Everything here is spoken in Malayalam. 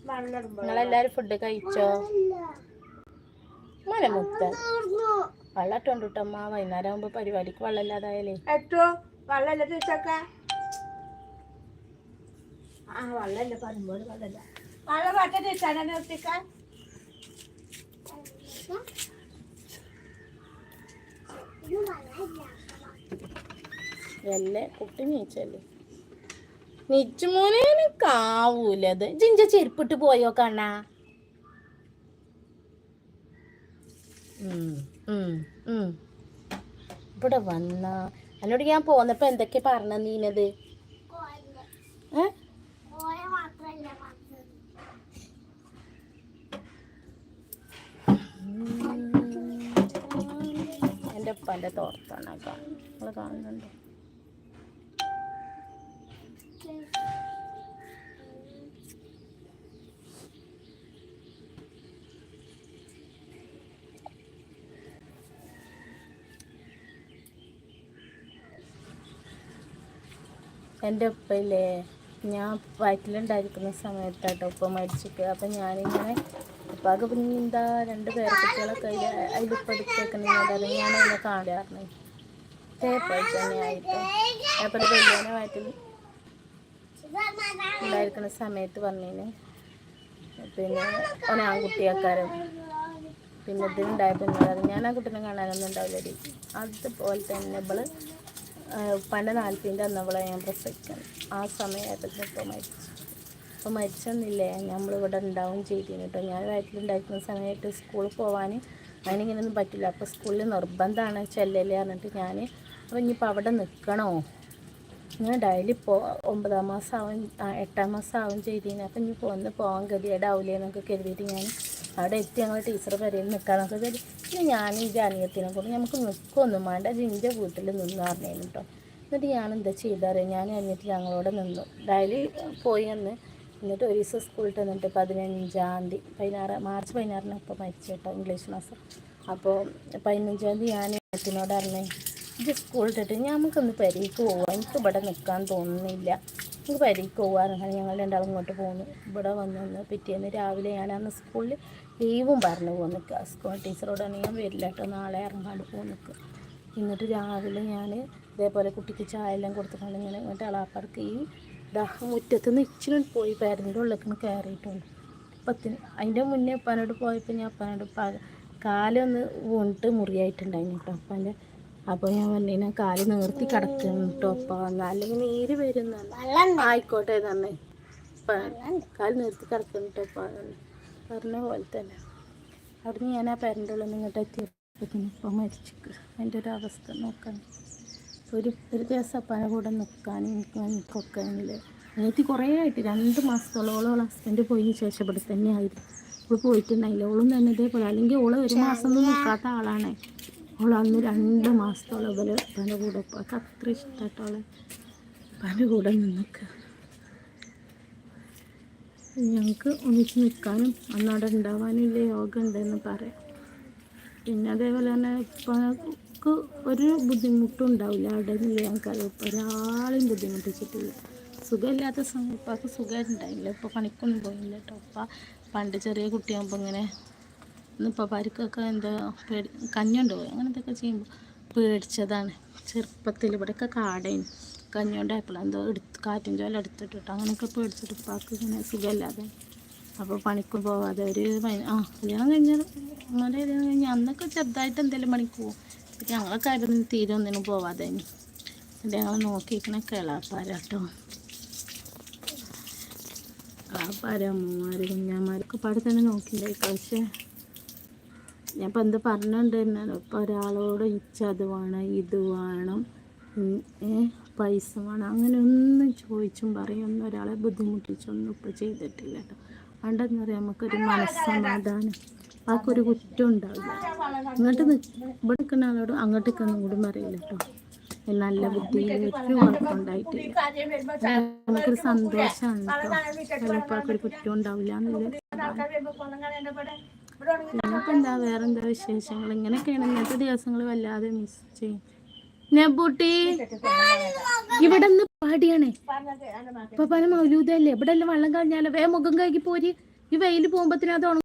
നിങ്ങളെല്ലാരും ഫുഡ് കഴിച്ചോ? മലമുത്ത വെള്ളം ഇട്ടോണ്ടിട്ടമ്മ വൈകുന്നേരം ആകുമ്പോ പരിപാടിക്ക് വെള്ളം ഇല്ലാതായാലേ വെള്ളമില്ല ചോദിച്ചൊക്കെ. ആ വെള്ളമില്ല പറയുമ്പോൾ വെള്ളമില്ല. വെള്ളം പറ്റ ചോദിച്ചാൽ നിർത്തിക്കാൻ അല്ലേ കുട്ടി നീച്ചല്ലേ. നിച്ചുമോനെ കാവൂലത്. ജിഞ്ച ചെരുപ്പിട്ട് പോയോ കണ്ണാ? ഇവിടെ വന്ന എന്നോട് ഞാൻ പോന്നപ്പോ എന്തൊക്കെ പറഞ്ഞ നീനത്? എൻ്റെ ഉപ്പാൻ്റെ തോർത്താണ് നിങ്ങൾ കാണുന്നുണ്ടോ? എൻ്റെ ഉപ്പയില്ലേ, ഞാൻ വയറ്റിലുണ്ടായിരിക്കുന്ന സമയത്താട്ടോ ഉപ്പ മരിച്ചിട്ട്. അപ്പം ഞാനിങ്ങനെ ഉപ്പാക്ക് പിന്നെ എന്താ 2 പേരക്കുട്ടികളൊക്കെ അതിലിപ്പം എടുത്തേക്കണെങ്കിൽ ഞാൻ അതിനെ കാണാറുണ്ട്. തേപ്പായിട്ട് തന്നെയായിട്ട് തേപ്പൻ്റെ വലിയനെ വയറ്റിൽ ഉണ്ടായിരിക്കുന്ന സമയത്ത് പറഞ്ഞതിന് പിന്നെ ഒരാൺകുട്ടിയാക്കാരും പിന്നെ ഇതിനുണ്ടായപ്പോൾ ഞാൻ ആ കുട്ടീനെ കാണാനൊന്നും ഉണ്ടാവില്ല. അതുപോലെ തന്നെ ഇവള് ഉപ്പാൻ്റെ 40ൻ്റെ അന്നവളെ ഞാൻ പ്രസവിക്കണം. ആ സമയമായപ്പോൾ ഇപ്പോൾ മരിച്ചു. അപ്പോൾ മരിച്ചെന്നില്ലേ നമ്മളിവിടെ ഉണ്ടാവും ചെയ്തിരുന്നു കേട്ടോ. ഞാൻ വയറ്റിലുണ്ടായിരിക്കുന്ന സമയത്ത് സ്കൂളിൽ പോകാൻ അതിനിങ്ങനെയൊന്നും പറ്റില്ല. അപ്പോൾ സ്കൂളിൽ നിർബന്ധമാണ് ചെല്ലല്ലേ പറഞ്ഞിട്ട് ഞാൻ അപ്പോൾ ഇനിയിപ്പോൾ അവിടെ നിൽക്കണോ, ഞാൻ ഡെയിലി 9ാം മാസം ആവും 8ാം മാസം ആവും ചെയ്തിരുന്നു. അപ്പം ഇനി പോകാൻ ഗതികേടാവില്ലേ എന്നൊക്കെ കരുതിയിട്ട് ഞാൻ അവിടെ എത്തി ഞങ്ങൾ ടീച്ചർ വരെയും നിൽക്കാന്നൊക്കെ കരുതി. പിന്നെ ഞാൻ ഈ ജാനിയത്തിനെ കൂടെ നമുക്ക് നിൽക്കൊന്നും വേണ്ട ജിൻ്റെ വീട്ടിൽ നിന്ന് പറഞ്ഞേനും കേട്ടോ. എന്നിട്ട് ഞാൻ എന്താ ചെയ്താറ്, ഞാൻ എന്നിട്ട് ഞങ്ങളോട് നിന്നു ഡെയിലി പോയി അന്ന്. എന്നിട്ട് ഒരു ദിവസം സ്കൂളിൽ നിന്നിട്ട് 15-ാം തീയതി മാർച്ച് 16-ന് ഇപ്പോൾ മരിച്ചു കേട്ടോ ഇംഗ്ലീഷ് മാസം. അപ്പോൾ 15-ാം തീയതി ഞാൻ അച്ഛനോട് പറഞ്ഞേ ഇത് സ്കൂളിട്ടിട്ട് നമുക്കൊന്ന് പെരീക്ക് പോവാം, എനിക്ക് ഇവിടെ നിൽക്കാൻ തോന്നുന്നില്ല, നമുക്ക് പെരീക്ക് പോകാറുണ്ട്. ഞങ്ങൾ രണ്ടാളും ഇങ്ങോട്ട് പോകുന്നു. ഇവിടെ വന്ന് പിറ്റേന്ന് രാവിലെ ഞാൻ അന്ന് സ്കൂളിൽ ലീവും പറഞ്ഞു പോന്നിക്കുക. സ്കൂൾ ടീച്ചറോടാണ് ഞാൻ വരില്ല കേട്ടോ, നാളെ ഇറങ്ങാണ്ട് പോന്നിക്കുക. എന്നിട്ട് രാവിലെ ഞാൻ ഇതേപോലെ കുട്ടിക്ക് ചായ എല്ലാം കൊടുത്തിട്ടുണ്ട്. ഇങ്ങനെ ഇങ്ങോട്ട് അളാപ്പർക്ക് ഈ മുറ്റത്ത് നിന്ന് ഇച്ചിരി പോയി പേരൻ്റെ ഉള്ളിലേക്ക് കയറിയിട്ടുണ്ട്. അതിൻ്റെ മുന്നേ ഉപ്പാനോട് പോയപ്പോൾ ഞാൻ ഉപ്പാനോട് കാലൊന്ന് വീണിട്ട് മുറിയായിട്ടുണ്ടായിരുന്നു കേട്ടോ ഉപ്പാൻ്റെ. അപ്പോൾ ഞാൻ പറഞ്ഞു കാല് നിർത്തി കിടക്കുന്നു കേട്ടോ ഉപ്പ വന്നാൽ അല്ലെങ്കിൽ നീര് വരുന്ന ആയിക്കോട്ടെ തന്നെ കാല് നിർത്തി കിടക്കുന്നു കേട്ടോ ഉപ്പ പറഞ്ഞ പോലെ തന്നെ. അവിടുന്ന് ഞാൻ ആ പേരൻ്റെ ഉള്ളിൽ നിന്ന് ഇങ്ങോട്ട് എത്തിയപ്പോഴത്തേനും ഇപ്പം മരിച്ചിട്ട് അതിൻ്റെ ഒരു അവസ്ഥ നോക്കാൻ ഒരു ദിവസം അപ്പാനെ കൂടെ നിൽക്കാനും എനിക്കൊക്കെ ആണെങ്കിൽ എനിക്ക് കുറേ ആയിട്ട് 2 മാസത്തോളം ഹസ്ബൻഡ് പോയതിന് ശേഷം ഇവിടെ തന്നെ ആയിരുന്നു. ഇപ്പോൾ പോയിട്ടുണ്ടായില്ല. ഓളും തന്നെ ഇതേപോലെ, അല്ലെങ്കിൽ ഓള് 1 മാസം ഒന്നും നിൽക്കാത്ത ആളാണ്. ഓൾ അന്ന് 2 മാസത്തോളം ഇവര് ഉപ്പാൻ്റെ കൂടെ ഉപ്പാക്ക് അത്ര ഇഷ്ടമായിട്ടോളെ ഉപ്പാൻ്റെ കൂടെ നിന്നൊക്കെ ഞങ്ങൾക്ക് ഒന്നിച്ച് നിൽക്കാനും അന്നവിടെ ഉണ്ടാവാനും യോഗ ഉണ്ടെന്ന് പറയാം. പിന്നെ അതേപോലെ തന്നെ ഉപ്പാക്ക് ഒരു ബുദ്ധിമുട്ടും ഉണ്ടാവില്ല അവിടെ നിന്നില്ല. ഞങ്ങൾക്കത് ഒരാളെയും ബുദ്ധിമുട്ടിച്ചിട്ടില്ല. സുഖമില്ലാത്ത സമയം ഉപ്പാക്ക് സുഖം ഉണ്ടായില്ല. ഇപ്പോൾ പണിക്കൊന്നും പോയില്ല കേട്ടോ. ഉപ്പ പണ്ട് ചെറിയ കുട്ടിയാകുമ്പോൾ ഇങ്ങനെ ഇപ്പോൾ പരിക്കൊക്കെ എന്താ കഞ്ഞുണ്ട് പോയി അങ്ങനെ എന്തൊക്കെ ചെയ്യുമ്പോൾ പേടിച്ചതാണ്. ചെറുപ്പത്തിൽ ഇവിടെയൊക്കെ കാടേന് കഞ്ഞുണ്ടായപ്പോൾ എന്തോ കാറ്റും ചോല എടുത്തിട്ടിട്ട് അങ്ങനെയൊക്കെ പേടിച്ചിട്ട് ഉപ്പാക്ക് ഇങ്ങനെ സുഖമില്ലാതെ അപ്പോൾ പണിക്ക് പോവാതെ ഒരു കല്യാണം കഴിഞ്ഞാൽ അങ്ങനെ കല്യാണം കഴിഞ്ഞാൽ അന്നൊക്കെ ചെറുതായിട്ട് എന്തെങ്കിലും പണിക്ക് പോകും. പിന്നെ ഞങ്ങളൊക്കെ ആയിരുന്നു തീരെ ഒന്നിനും പോവാതെ ഇനി എന്നിട്ട് ഞങ്ങൾ നോക്കിയിരിക്കണ കേളാപ്പാരാട്ടോ. അമ്മമാർ കുഞ്ഞാന്മാരൊക്കെ പാടെ തന്നെ നോക്കിണ്ടായി. പക്ഷേ ഞാൻ ഇപ്പം എന്ത് പറഞ്ഞിട്ടുണ്ടായിരുന്നു, ഇപ്പോൾ ഒരാളോട് അത് വേണം ഇത് വേണം പൈസ വേണം അങ്ങനെ ഒന്നും ചോദിച്ചും പറയൊന്നും ഒരാളെ ബുദ്ധിമുട്ടിച്ചൊന്നും ഇപ്പോൾ ചെയ്തിട്ടില്ല കേട്ടോ. അതുകൊണ്ടെന്ന് പറയാം നമുക്കൊരു മനസ്സമാധാനം, ആർക്കൊരു കുറ്റം ഉണ്ടാവില്ല. ഇങ്ങോട്ട് ഇവിടെ നിൽക്കുന്ന ആളോട് അങ്ങോട്ട് നിൽക്കുന്ന കൂടി പറയില്ല കേട്ടോ. നല്ല ബുദ്ധിയിൽ ഒരു കുഴപ്പമുണ്ടായിട്ടില്ല. നമുക്കൊരു സന്തോഷമാണ് കേട്ടോ. ചിലപ്പോൾ ഒരു കുറ്റം ഉണ്ടാവില്ല എന്നുള്ളത്. പിന്നിപ്പോൾ എന്താ വേറെന്താ വിശേഷങ്ങൾ? ഇങ്ങനെയൊക്കെയാണ് ഇന്നത്തെ ദിവസങ്ങൾ വല്ലാതെ മിസ് ചെയ്യും. നെബൂട്ടി ഇവിടെ നിന്ന് പാടിയാണേ ഇപ്പൊ പല മൗലൂദല്ലേ ഇവിടെ എല്ലാം വെള്ളം കഴിഞ്ഞാലോ വേ മുഖം കഴുകി പോരി. ഈ വെയിൽ പോകുമ്പോഴത്തേനും അത്